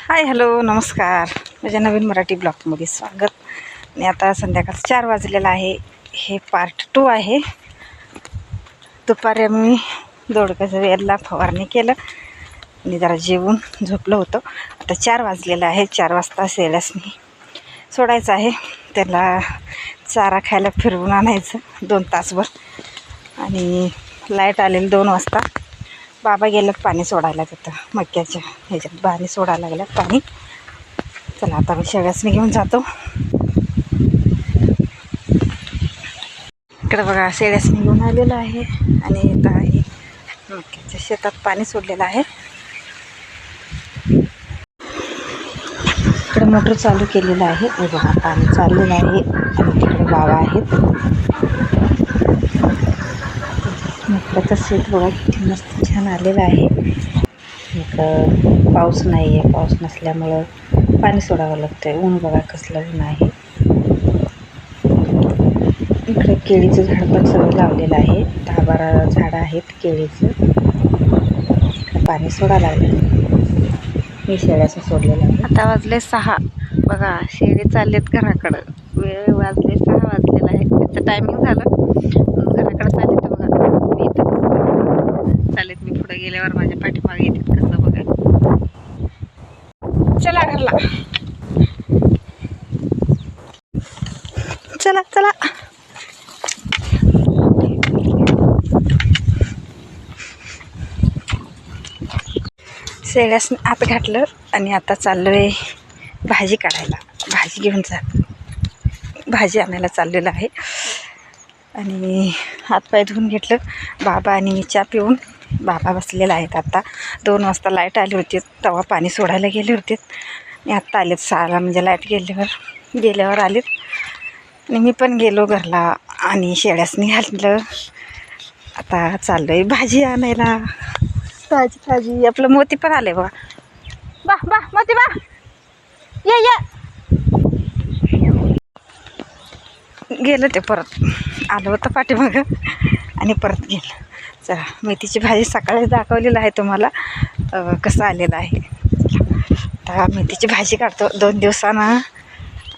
Hi hello नमस्कार, माझ्या नवीन मराठी ब्लॉगमध्ये स्वागत. आणि आता संध्याकाळ 4 वाजलेला आहे. हे पार्ट 2 आहे. दुपारी मी दोडक्याच्या वेळेला फवारणी केलं आणि जरा जेवून झोपलं होतं. आता 4 वाजलेला आहे. 4 वाजता शेळ्यासनी सोडायचं आहे. त्याला चारा खायला फिरवून आणायचं 2 तासभर. आणि लाईट आलेली 2 वाजता. बाबा गेलं पाणी सोडायला तिथं मक्याच्या ह्याच्यात पाणी सोडायला गेलं पाणी. चला आता मी शेळ्यासनी घेऊन जातो. इकडं बघा शेळ्यासनी घेऊन आलेलं आहे आणि इथं आहे मक्याच्या शेतात पाणी सोडलेलं आहे. इकडे मोटर चालू केलेलं आहे. हे बघा पाणी चाललेलं आहे आणि तिकडे बाबा आहेत. मक्याचं शेत बघा किती मस्त छान आलेलं आहे. इकडं पाऊस नाही आहे. पाऊस नसल्यामुळं पाणी सोडावं लागतं आहे. ऊन बघा कसलं ऊन आहे. इकडे केळीचं झाड पण सगळं लावलेलं आहे. 10-12 झाडं आहेत केळीचं. पाणी सोडायला लागलं. मी शेळ्याचं सोडलेलं आहे. आता वाजले 6. बघा शेळी चाललेत घराकडं. वेळ वाजले 6 वाजलेला आहे. त्याचं टायमिंग झालं घराकडं चाललेत. बघा मी इथं चाललेत. मी पुढे गेल्यावर माझ्या पाठीमागे येतात कसं बघा. चला घरला, चला चला. शेळ्यासनी आत घातलं आणि आता चाललो आहे भाजी काढायला. भाजी घेऊन भाजी आणायला चाललेलं आहे. आणि हातपाय धुवून घेतलं. बाबा आणि मी चहा पिऊन बाबा बसलेला आहेत. आता 2 वाजता लाईट आली होती तेव्हा पाणी सोडायला गेले होते आणि आत्ता आलेत 6ला. म्हणजे लाईट गेल्यावर आलेत. आणि मी पण गेलो घरला आणि शेळ्यासनी घातलं. आता चाललो आहे भाजी आणायला. ताजी आपलं मोती पण आले बघा. बा मोती बा ये गेलं. ते परत आलं होतं पाठीमागं आणि परत गेलं. चला मेथीची भाजी सकाळी दाखवलेलं आहे तुम्हाला कसं आलेलं आहे. आता मेथीची भाजी काढतो 2 दिवसानं.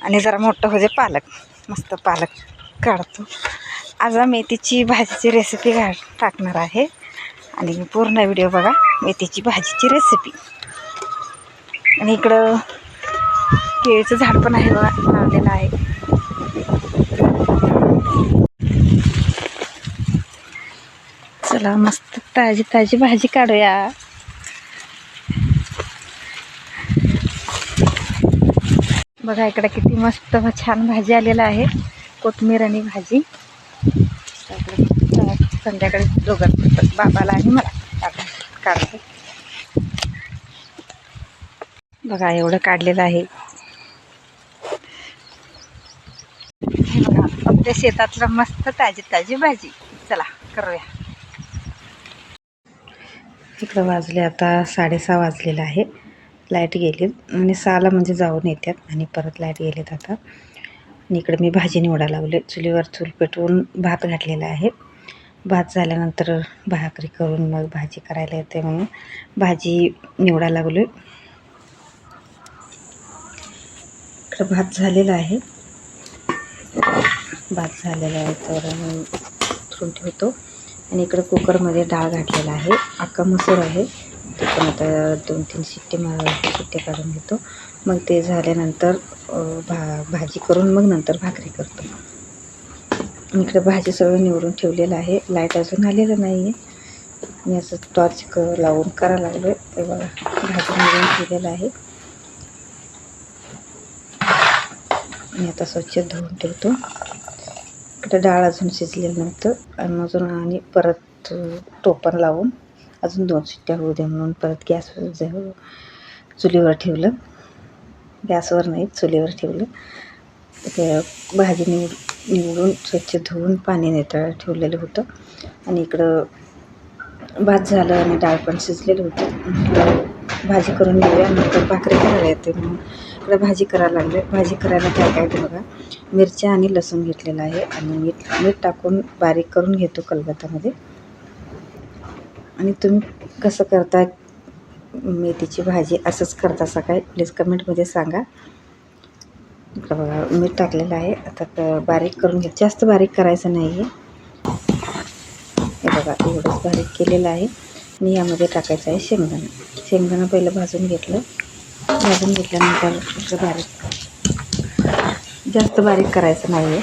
आणि जरा मोठं होते पालक, मस्त पालक काढतो. आज मेथीची भाजीची रेसिपी टाकणार आहे. आणि पूर्ण व्हिडिओ बघा मेथीची भाजीची रेसिपी. आणि इकडं केळीचं झाड पण आहे बघा लावलेलं आहे. चला मस्त ताजी भाजी काढूया. बघा इकडे किती मस्त छान भाजी आलेला आहे. कोथिंबीर आणि भाजी. संध्याकाळी दोघांना बाबाला आणि मला काढतो. बघा एवढं काढलेलं आहे. बघा आपल्या शेतातलं मस्त ताजी भाजी. चला करूया. इकडं वाजले आता 6:30 वाजलेलं आहे. लाईट गेलीत आणि 6ला म्हणजे जाऊन येतात आणि परत लाईट गेलेत आता. आणि इकडे मी भाजी निवडायला लावले. चुलीवर चूल पेटवून भात घातलेला आहे. भात झाल्यानंतर भाकरी करून मग भाजी करायला येते म्हणून भाजी निवडायला लागलो. इकडं भात झालेला आहे. तर उतरून ठेवतो. आणि इकडं कुकरमध्ये डाळ घातलेला आहे. अख्खा मसूर आहे. ते पण आता 2-3 शिट्टे काढून घेतो. मग ते झाल्यानंतर भाजी करून मग नंतर भाकरी करतो. इकडे भाजी सगळं निवडून ठेवलेलं आहे. लाईट अजून आलेलं नाही आहे. मी असं टॉर्च लावून करायला लागलो आहे. ते बघा भाजी निवडून ठेवलेलं आहे. आणि आता स्वच्छ धुवून ठेवतो. इकडे डाळ अजून शिजलेलं नव्हतं आणि परत टोपण लावून अजून 2 शिट्ट्या होऊ दे म्हणून परत चुलीवर ठेवलं. गॅसवर नाही चुलीवर ठेवलं. ते भाजी निवडून स्वच्छ धुवून पाणी नितळत ठेवलेलं होतं. आणि इकडं भात झालं आणि डाळ पण शिजलेलं होतं. भाजी करून घेऊया नंतर भाकरी करायला येते म्हणून इकडं भाजी करायला लागले. भाजी करायला काय ते बघा मिरच्या आणि लसूण घेतलेला आहे. आणि मीठ टाकून बारीक करून घेतो कलबत्यामध्ये. आणि तुम्ही कसं करता मेथीची भाजी असंच करता सकाळी प्लीज कमेंटमध्ये सांगा. इकडं बघा मीठ टाकलेलं आहे. आता बारीक करून घ्या, जास्त बारीक करायचं नाही आहे. हे बघा एवढंच बारीक केलेलं आहे. आणि यामध्ये टाकायचं आहे शेंगदाणा पहिलं भाजून घेतल्यानंतर जास्त बारीक करायचं नाही आहे.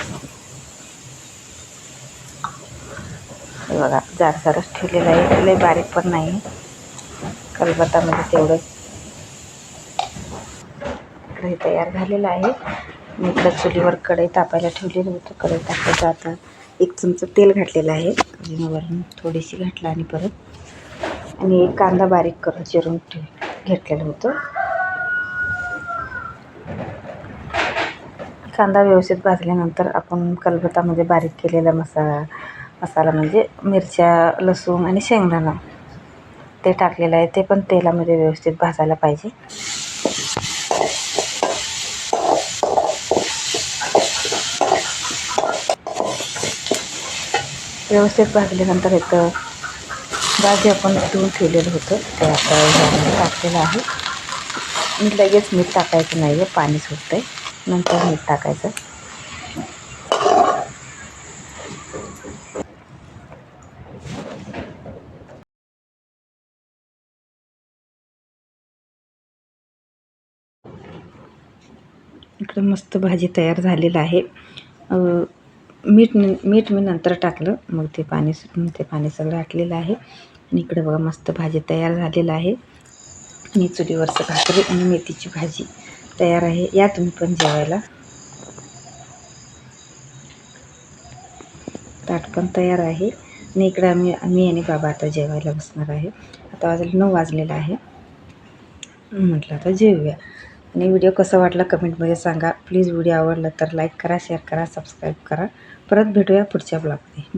हे बघा जाडसरच ठेवलेलं आहे, लय बारीक पण नाही आहे. खलबत्त्यामध्ये तेवढंच कढई तयार झालेलं आहे. मी इकडं चुलीवर कढई तापायला ठेवलेलं होतं. कढई तापायचं आता 1 चमचा तेल घातलेलं आहे. वरून थोडीशी घातलं आणि परत आणि एक कांदा बारीक करून चिरून घेतलेलं होतं. कांदा व्यवस्थित भाजल्यानंतर आपण खलबत्त्यामध्ये बारीक केलेला मसाला म्हणजे मिरच्या, लसूण आणि शेंगदाणा ते टाकलेलं आहे. ते पण तेलामध्ये व्यवस्थित भाजायला पाहिजे. व्यवस्थित भाजल्यानंतर एक भाजी आपण धुवून ठेवलेलं होतं ते आता ह्यामध्ये टाकलेलं आहे. आणि लगेच मीठ टाकायचं नाही आहे, पाणी सुटतं आहे, नंतर मीठ टाकायचं. इकडं मस्त भाजी तयार झालेलं आहे. मीठ मी नंतर टाकलं, मग ते पाणी सगळं आटलेलं आहे. आणि इकडे बघा मस्त भाजी तयार झालेलं आहे. आणि चुलीवरचं भाकरी आणि मेथीची भाजी तयार आहे. या तुम्ही पण जेवायला. ताट पण तयार आहे. आणि इकडे मी आणि बाबा आता जेवायला बसणार आहे. आता 9 वाजलेलं आहे. म्हटलं आता जेवूया. आणि व्हिडिओ कसा वाटला कमेंटमध्ये सांगा. प्लीज व्हिडिओ आवडला तर लाईक करा, शेअर करा, सबस्क्राईब करा. परत भेटूया पुढच्या ब्लॉगमध्ये. बाय.